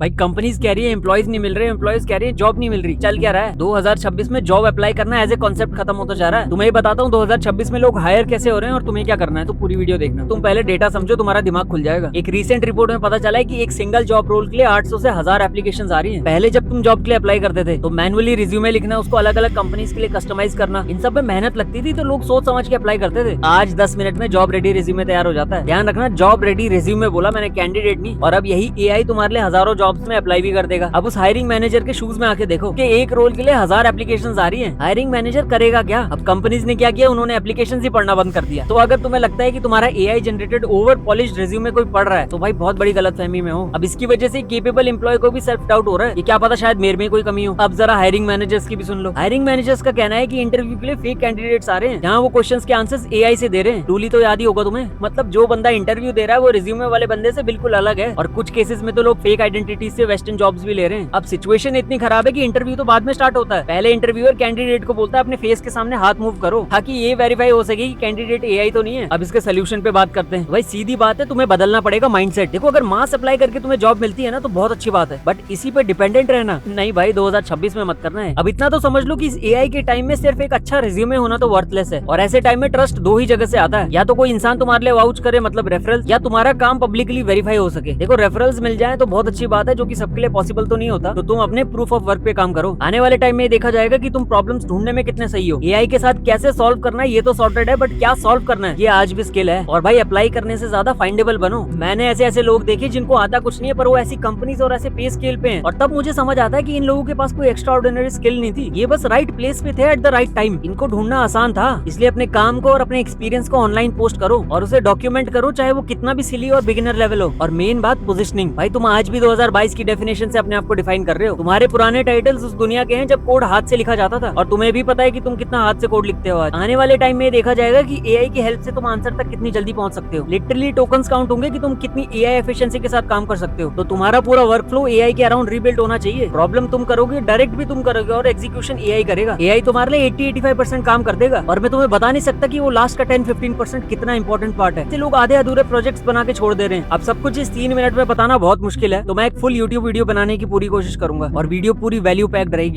भाई कंपनीज कह रही है एम्प्लॉयज नहीं मिल रहे, एम्प्लॉयज कह रही है जॉब नहीं मिल रही। चल क्या रहा है 2026 में जॉब अप्लाई करना एज ए कॉन्सेप्ट खत्म होता जा रहा है। तुम्हें ही बताता हूँ 2026 में लोग हायर कैसे हो रहे हैं और तुम्हें क्या करना है। तो पूरी वीडियो देखना। तुम पहले डेटा समझो, तुम्हारा दिमाग खुल जाएगा। एक रिसेंट रिपोर्ट में पता चला है कि एक सिंगल जॉब रोल के लिए 800 से 1000 एप्लीकेशन आ रही है। पहले जब तुम जॉब के लिए अप्लाई करते थे तो मैनुअली रिज्यूमे लिखना, उसको अलग अलग कंपनीज के लिए कस्टमाइज करना, इन सब में मेहनत लगती थी। तो लोग सोच समझ के अप्लाई करते थे। आज 10 मिनट में जॉब रेडी रिज्यूमे तैयार हो जाता है। ध्यान रखना, जॉब रेडी रिज्यूमे बोला मैंने, कैंडिडेट नहीं। और अब यही एआई तुम्हारे लिए हजारों जॉब्स में अप्लाई भी कर देगा। अब उस हायरिंग मैनेजर के शूज में आके देखो कि एक रोल के लिए 1000 एप्लीकेशंस आ रही हैं। हायरिंग मैनेजर करेगा क्या? अब कंपनीज ने क्या किया, उन्होंने एप्लीकेशंस ही पढ़ना बंद कर दिया। तो अगर तुम्हें लगता है कि तुम्हारा AI generated over polished resume कोई पढ़ रहा है तो भाई बहुत बड़ी गलतफहमी में हो। अब इसकी वजह से केपेबल एम्प्लॉय को भी सेल्फ डाउट हो रहा है कि क्या पता शायद मेरे में कोई कमी हो। अब जरा हायरिंग मैनेजर्स की भी सुन लो। हायरिंग मैनेजर्स का कहना है कि इंटरव्यू के लिए फेक कैंडिडेट्स आ रहे हैं, जहाँ वो क्वेश्चंस के आंसर्स एआई से दे रहे हैं। टूली तो याद ही होगा तुम्हें। मतलब जो बंदा इंटरव्यू दे रहा है वो रिज्यूमे वाले बंदे से बिल्कुल अलग है। और कुछ केसेस में तो लोग फेक आइडेंटिटी से वेस्टर्न जॉब्स भी ले रहे हैं। अब सिचुएशन इतनी खराब है कि इंटरव्यू तो बाद में स्टार्ट होता है। पहले इंटरव्यूअर कैंडिडेट को बोलता है अपने फेस के सामने हाथ मूव करो ताकि ये वेरीफाई हो सके कि कैंडिडेट एआई तो नहीं है। अब इसके सोल्यूशन पे बात करते हैं। भाई सीधी बात है, तुम्हें बदलना पड़ेगा माइंडसेट। देखो अगर मास अप्लाई करके तुम्हें जॉब मिलती है ना तो बहुत अच्छी बात है, बट इसी पे डिपेंडेंट रहना नहीं भाई, 2026 में मत करना है। अब इतना तो समझ लो कि इस एआई के टाइम में सिर्फ एक अच्छा रिज्यूमे होना तो वर्थलेस है। और ऐसे टाइम में ट्रस्ट दो ही जगह से आता है, या तो कोई इंसान तुम्हारे लिए वाउच करे मतलब रेफरल, या तुम्हारा काम पब्लिकली वेरीफाई हो सके। देखो रेफरल्स मिल जाए तो बहुत अच्छी बात है, जो कि सबके लिए पॉसिबल तो नहीं होता। तो तुम अपने प्रूफ ऑफ वर्क पे काम करो। आने वाले टाइम में देखा जाएगा कि तुम प्रॉब्लम्स ढूंढने में कितने सही हो। एआई के साथ कैसे सॉल्व करना है ये तो सॉर्टेड है, बट क्या सॉल्व करना है ये आज भी स्किल है। और भाई अप्लाई करने से ज्यादा फाइंडेबल बनो। मैंने ऐसे ऐसे लोग देखे जिनको आता कुछ नहीं है, पर वो ऐसी कंपनीज और ऐसे पे स्केल पे हैं। और तब मुझे समझ आता है कि इन लोगों के पास कोई एक्स्ट्रा ऑर्डिनरी स्किल नहीं थी, ये बस राइट प्लेस पे थे एट द राइट टाइम। इनको ढूंढना आसान था, इसलिए अपने काम को और अपने एक्सपीरियंस को ऑनलाइन पोस्ट करो और उसे डॉक्यूमेंट करो, चाहे वो कितना भी सिली और बिगिनर लेवल हो। और मेन बात पोजिशनिंग। भाई तुम आज भी 2022 की डेफिनेशन से अपने आप को डिफाइन कर रहे हो। तुम्हारे पुराने टाइटल्स उस दुनिया के हैं जब कोड हाथ से लिखा जाता था, और तुम्हें भी पता है कि तुम कितना हाथ से कोड लिखते हो। आज आने वाले टाइम में देखा जाएगा कि एआई की हेल्प से तुम आंसर तक कितनी जल्दी पहुंच सकते हो। लिटरली टोकन्स काउंट होंगे कि तुम कितनी एआई एफिशिएंसी के साथ काम कर सकते हो। तो तुम्हारा पूरा वर्क फ्लो एआई के अराउंड रीबिल्ड होना चाहिए। प्रॉब्लम तुम करोगे, डायरेक्ट भी तुम करोगे, और एग्जीक्यूशन एआई करेगा। एआई तुम्हारे लिए 80-85% काम कर देगा, और मैं तुम्हें बता नहीं सकता कि वो लास्ट का 10-15% कितना इंपॉर्टेंट पार्ट है। लोग आधे अधूरे प्रोजेक्ट्स बना के छोड़ दे रहे हैं। अब सब कुछ इस 3 मिनट में बताना बहुत मुश्किल है, तो मैं एक फुल यूट्यूब वीडियो बनाने की पूरी कोशिश करूंगा और वीडियो पूरी वैल्यू पैक्ड रहेगी।